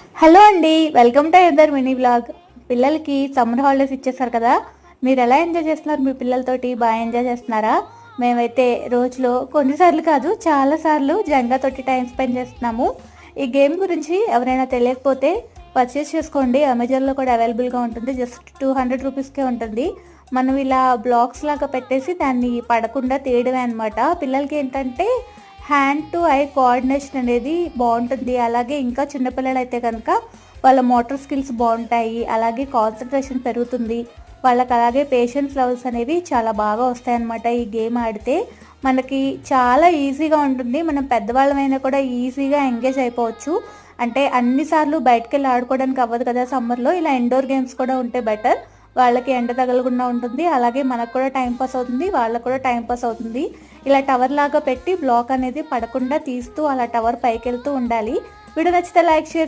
Hello అండి, welcome to either mini vlog. పిల్లలకి summer holidays ఇచ్చేసారు కదా. మీరు ఎలా ఎంజాయ్ చేస్తున్నారు? మీ పిల్లలతోటి బాగా ఎంజాయ్ చేస్తున్నారా? మేమైతే రోజులో కొన్నిసార్లు కాదు చాలాసార్లు జంగా తోటి టైం స్పెండ్ చేస్తున్నాము. ఈ గేమ్ గురించి ఎవరైనా తెలియకపోతే పర్చేస్ చేసుకోండి. అమెజాన్లో కూడా అవైలబుల్గా ఉంటుంది. జస్ట్ 200 రూపీస్కే ఉంటుంది. మనం ఇలా బ్లాక్స్ లాగా పెట్టేసి దాన్ని పడకుండా తీయడమే అనమాట. పిల్లలకి ఏంటంటే హ్యాండ్ టు ఐ కోఆర్డినేషన్ అనేది బాగుంటుంది. అలాగే ఇంకా చిన్నపిల్లలు అయితే కనుక వాళ్ళ మోటార్ స్కిల్స్ బాగుంటాయి. అలాగే కాన్సన్ట్రేషన్ పెరుగుతుంది వాళ్ళకి. అలాగే పేషెన్స్ లెవెల్స్ అనేవి చాలా బాగా వస్తాయన్నమాట. ఈ గేమ్ ఆడితే మనకి చాలా ఈజీగా ఉంటుంది. మనం పెద్దవాళ్ళమైనా కూడా ఈజీగా ఎంగేజ్ అయిపోవచ్చు. అంటే అన్నిసార్లు బయటకు వెళ్ళి ఆడుకోవడానికి అవ్వదు కదా సమ్మర్లో. ఇలా ఇండోర్ గేమ్స్ కూడా ఉంటే బెటర్. వాళ్ళకి ఎండ తగలకుండా ఉంటుంది. అలాగే మనకు కూడా టైం పాస్ అవుతుంది, వాళ్ళకు కూడా టైం పాస్ అవుతుంది. ఇలా టవర్ లాగా పెట్టి బ్లాక్ అనేది పడకుండా తీస్తూ అలా టవర్ పైకి వెళ్తూ ఉండాలి. వీడియో నచ్చితే లైక్, షేర్